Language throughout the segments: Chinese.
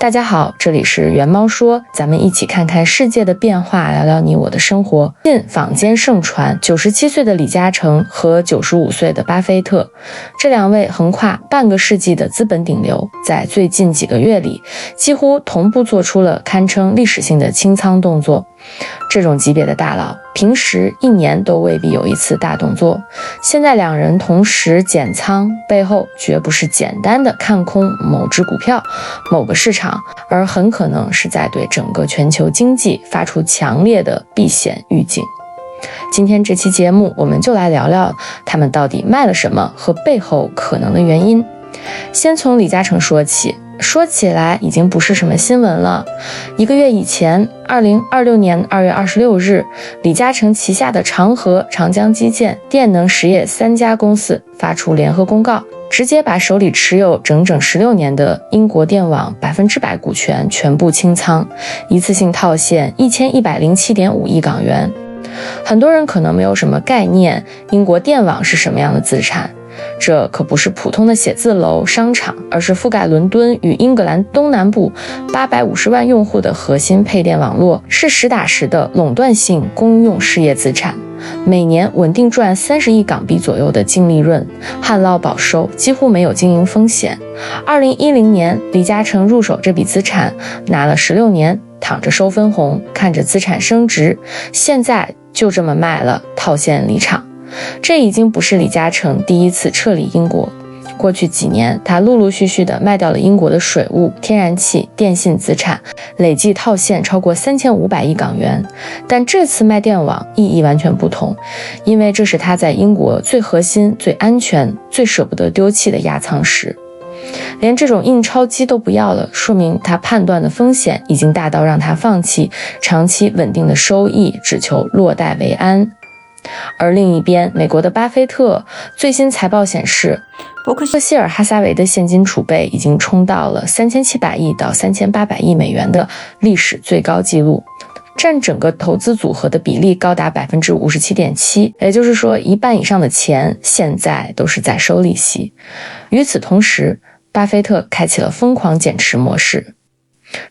大家好，这里是猿猫说，咱们一起看看世界的变化，聊聊你我的生活。近坊间盛传97岁的李嘉诚和95岁的巴菲特，这两位横跨半个世纪的资本顶流，在最近几个月里几乎同步做出了堪称历史性的清仓动作。这种级别的大佬平时一年都未必有一次大动作，现在两人同时减仓，背后绝不是简单的看空某只股票、某个市场，而很可能是在对整个全球经济发出强烈的避险预警。今天这期节目我们就来聊聊他们到底卖了什么和背后可能的原因。先从李嘉诚说起，说起来已经不是什么新闻了。1个月以前，2026年2月26日，李嘉诚旗下的长河、长江基建、电能实业3家公司发出联合公告，直接把手里持有整整16年的英国电网100%股权全部清仓，一次性套现1107.5亿港元。很多人可能没有什么概念，英国电网是什么样的资产。这可不是普通的写字楼、商场，而是覆盖伦敦与英格兰东南部850万用户的核心配电网络，是实打实的垄断性公用事业资产，每年稳定赚30亿港币左右的净利润，旱涝保收，几乎没有经营风险。2010年，李嘉诚入手这笔资产，拿了16年，躺着收分红，看着资产升值，现在就这么卖了，套现离场。这已经不是李嘉诚第一次撤离英国，过去几年他陆陆续续地卖掉了英国的水务、天然气、电信资产，累计套现超过3500亿港元。但这次卖电网意义完全不同，因为这是他在英国最核心、最安全、最舍不得丢弃的压舱石。连这种印钞机都不要了，说明他判断的风险已经大到让他放弃长期稳定的收益，只求落袋为安。而另一边，美国的巴菲特最新财报显示，伯克希尔哈撒韦的现金储备已经冲到了3700亿到3800亿美元的历史最高纪录，占整个投资组合的比例高达 57.7%， 也就是说一半以上的钱现在都是在收利息。与此同时，巴菲特开启了疯狂减持模式，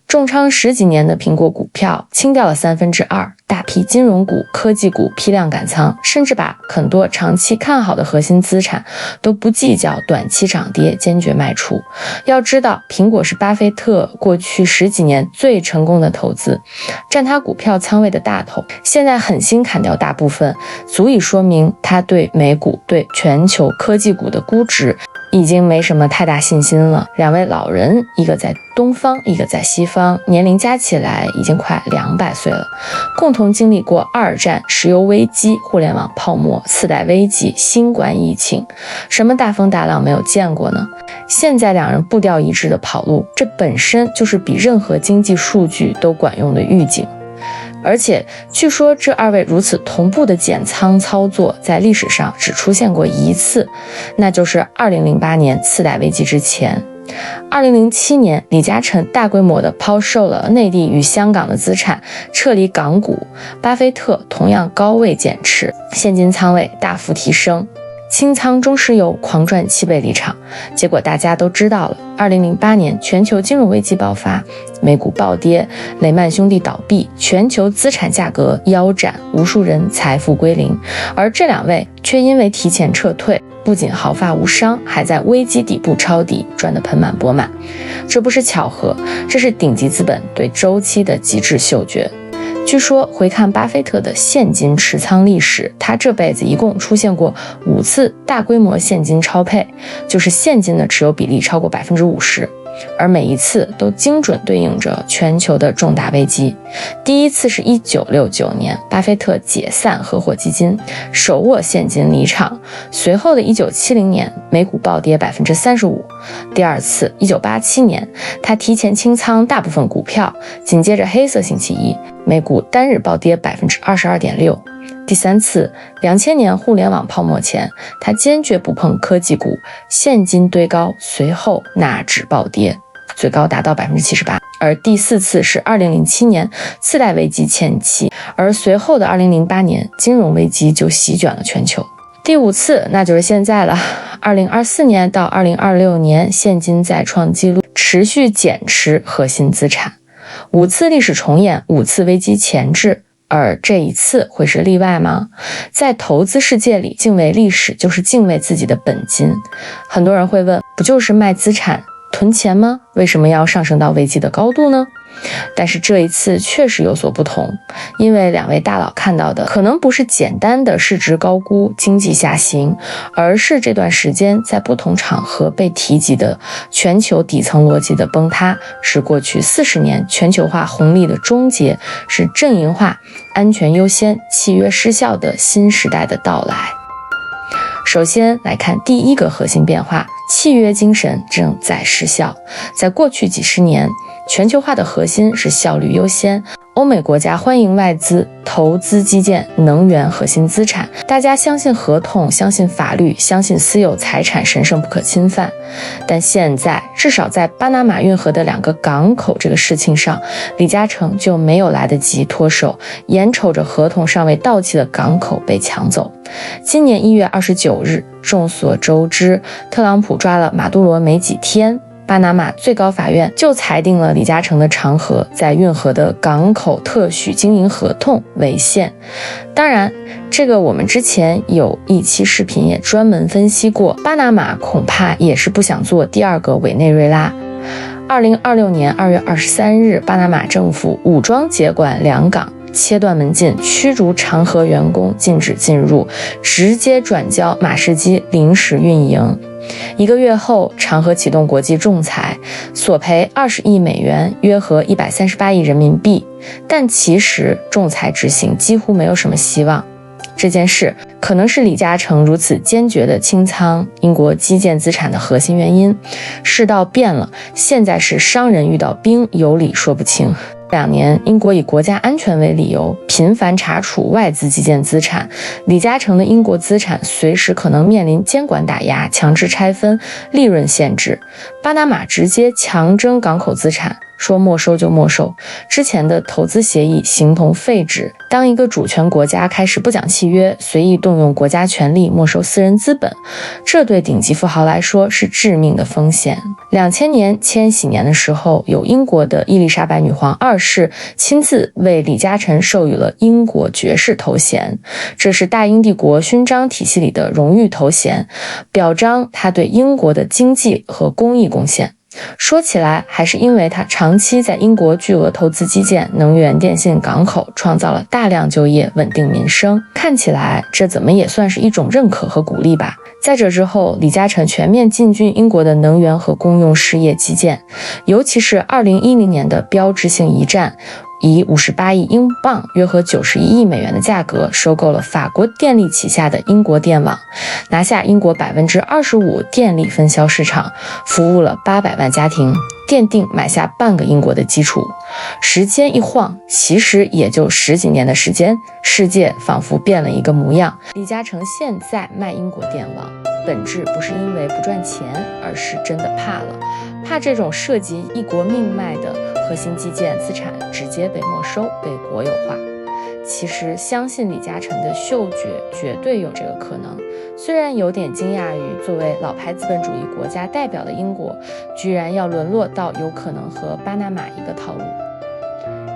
重仓10几年的苹果股票清掉了2/3，大批金融股、科技股批量赶仓，甚至把很多长期看好的核心资产都不计较短期涨跌，坚决卖出。要知道，苹果是巴菲特过去10几年最成功的投资，占他股票仓位的大头，现在狠心砍掉大部分，足以说明他对美股、对全球科技股的估值已经没什么太大信心了。两位老人，一个在东方，一个在西方，年龄加起来已经快200岁了，共同经历过2战、石油危机、互联网泡沫、次贷危机、新冠疫情，什么大风大浪没有见过呢？现在两人步调一致的跑路，这本身就是比任何经济数据都管用的预警。而且据说这2位如此同步的减仓操作在历史上只出现过一次，那就是2008年次贷危机之前。2007年，李嘉诚大规模的抛售了内地与香港的资产，撤离港股，巴菲特同样高位减持，现金仓位大幅提升，清仓中石油，狂赚7倍离场。结果大家都知道了，2008年全球金融危机爆发，美股暴跌，雷曼兄弟倒闭，全球资产价格腰斩，无数人财富归零。而这两位却因为提前撤退，不仅毫发无伤，还在危机底部抄底，赚得盆满钵满。这不是巧合，这是顶级资本对周期的极致嗅觉。据说回看巴菲特的现金持仓历史，他这辈子一共出现过5次大规模现金超配，就是现金的持有比例超过 50%，而每一次都精准对应着全球的重大危机。第一次是1969年，巴菲特解散合伙基金，手握现金离场。随后的1970年，美股暴跌 35%。第二次1987年，他提前清仓大部分股票，紧接着黑色星期一，美股单日暴跌 22.6%。第三次2000年互联网泡沫前，他坚决不碰科技股，现金堆高，随后纳指暴跌，最高达到 78%。而第四次是2007年次贷危机前期，而随后的2008年金融危机就席卷了全球。第5次那就是现在了，2024年到2026年，现金再创纪录，持续减持核心资产。5次历史重演，5次危机前置，而这一次会是例外吗？在投资世界里，敬畏历史就是敬畏自己的本金。很多人会问，不就是卖资产囤钱吗？为什么要上升到危机的高度呢？但是这一次确实有所不同，因为2位大佬看到的可能不是简单的市值高估、经济下行，而是这段时间在不同场合被提及的全球底层逻辑的崩塌，是过去40年全球化红利的终结，是阵营化、安全优先、契约失效的新时代的到来。首先来看第一个核心变化，契约精神正在失效。在过去几十年，全球化的核心是效率优先，欧美国家欢迎外资投资基建、能源核心资产，大家相信合同，相信法律，相信私有财产神圣不可侵犯。但现在至少在巴拿马运河的2个港口这个事情上，李嘉诚就没有来得及脱手，眼瞅着合同尚未到期的港口被抢走。今年1月29日，众所周知，特朗普抓了马杜罗没几天，巴拿马最高法院就裁定了李嘉诚的长河在运河的港口特许经营合同违宪。当然，这个我们之前有一期视频也专门分析过，巴拿马恐怕也是不想做第2个委内瑞拉。2026年2月23日，巴拿马政府武装接管2港，切断门禁，驱逐长河员工，禁止进入，直接转交马士基临时运营。1个月后，长河启动国际仲裁，索赔20亿美元，约合138亿人民币。但其实仲裁执行几乎没有什么希望。这件事可能是李嘉诚如此坚决地清仓英国基建资产的核心原因。世道变了，现在是商人遇到兵，有理说不清。2年，英国以国家安全为理由，频繁查处外资基建资产。李嘉诚的英国资产随时可能面临监管打压、强制拆分、利润限制。巴拿马直接强征港口资产，说没收就没收，之前的投资协议形同废纸。当一个主权国家开始不讲契约，随意动用国家权力没收私人资本，这对顶级富豪来说是致命的风险。2000年千禧年的时候，有英国的伊丽莎白女皇2世亲自为李嘉诚授予了英国爵士头衔，这是大英帝国勋章体系里的荣誉头衔，表彰他对英国的经济和公益贡献。说起来，还是因为他长期在英国巨额投资基建、能源、电信、港口，创造了大量就业，稳定民生。看起来这怎么也算是一种认可和鼓励吧。在这之后，李嘉诚全面进军英国的能源和公用事业基建，尤其是2010年的标志性一战，以58亿英镑约合91亿美元的价格收购了法国电力旗下的英国电网，拿下英国25%电力分销市场，服务了800万家庭，奠定买下半个英国的基础。时间一晃，其实也就10几年的时间，世界仿佛变了一个模样。李嘉诚现在卖英国电网，本质不是因为不赚钱，而是真的怕了，怕这种涉及一国命脉的核心基建资产直接被没收、被国有化。其实相信李嘉诚的嗅觉绝对有这个可能，虽然有点惊讶于作为老牌资本主义国家代表的英国，居然要沦落到有可能和巴拿马一个套路。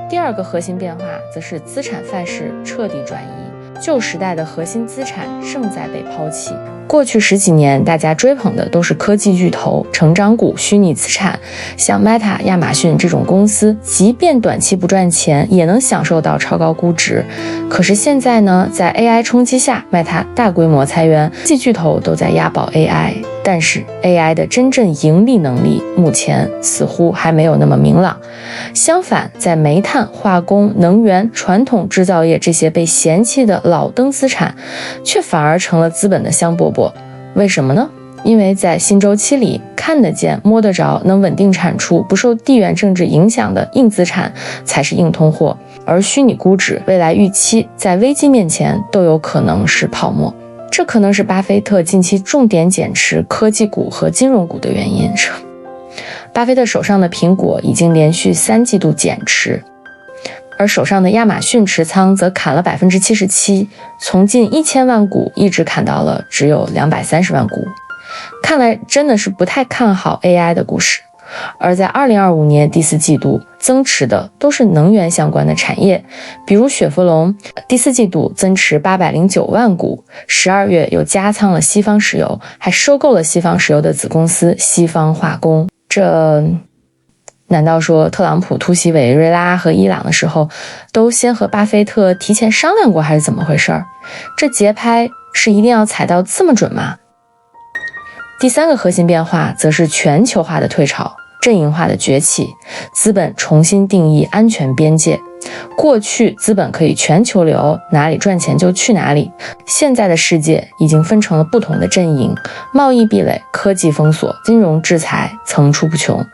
第2个核心变化则是资产范式彻底转移，旧时代的核心资产正在被抛弃。过去10几年，大家追捧的都是科技巨头、成长股、虚拟资产，像 Meta、亚马逊这种公司，即便短期不赚钱，也能享受到超高估值。可是现在呢，在 AI 冲击下， Meta 大规模裁员，科技巨头都在押宝 AI， 但是 AI 的真正盈利能力目前似乎还没有那么明朗。相反，在煤炭、化工、能源、传统制造业这些被嫌弃的老登资产，却反而成了资本的香饽饽。为什么呢？因为在新周期里，看得见、摸得着、能稳定产出、不受地缘政治影响的硬资产才是硬通货，而虚拟估值、未来预期在危机面前都有可能是泡沫。这可能是巴菲特近期重点减持科技股和金融股的原因。巴菲特手上的苹果已经连续3季度减持。而手上的亚马逊持仓则砍了 77%， 从近1000万股一直砍到了只有230万股。看来真的是不太看好 AI 的故事。而在2025年第4季度增持的都是能源相关的产业，比如雪佛龙第4季度增持809万股，12月又加仓了西方石油，还收购了西方石油的子公司西方化工。这难道说特朗普突袭委内瑞拉和伊朗的时候都先和巴菲特提前商量过，还是怎么回事？这节拍是一定要踩到这么准吗？第3个核心变化则是全球化的退潮，阵营化的崛起，资本重新定义安全边界。过去资本可以全球流，哪里赚钱就去哪里，现在的世界已经分成了不同的阵营，贸易壁垒、科技封锁、金融制裁层出不穷，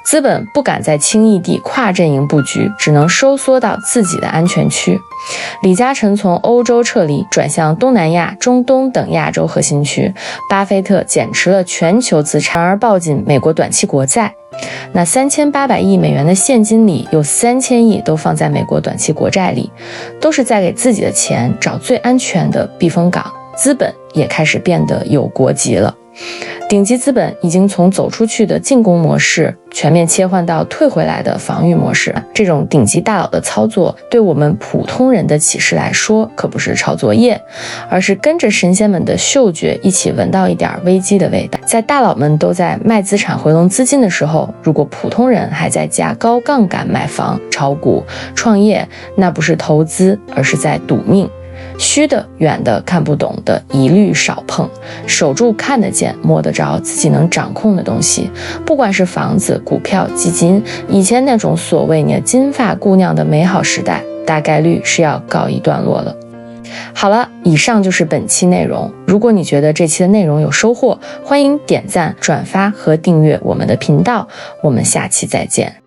资本不敢再轻易地跨阵营布局，只能收缩到自己的安全区。李嘉诚从欧洲撤离，转向东南亚、中东等亚洲核心区，巴菲特减持了全球资产，而抱紧美国短期国债。那3800亿美元的现金里，有3000亿都放在美国短期国债里，都是在给自己的钱找最安全的避风港。资本也开始变得有国籍了，顶级资本已经从走出去的进攻模式全面切换到退回来的防御模式。这种顶级大佬的操作，对我们普通人的启示来说，可不是抄作业，而是跟着神仙们的嗅觉一起闻到一点危机的味道。在大佬们都在卖资产回笼资金的时候，如果普通人还在加高杠杆买房、炒股、创业，那不是投资，而是在赌命。虚的、远的、看不懂的一律少碰，守住看得见、摸得着自己能掌控的东西。不管是房子、股票、基金，以前那种所谓你金发姑娘的美好时代，大概率是要告一段落了。好了，以上就是本期内容。如果你觉得这期的内容有收获，欢迎点赞、转发和订阅我们的频道。我们下期再见。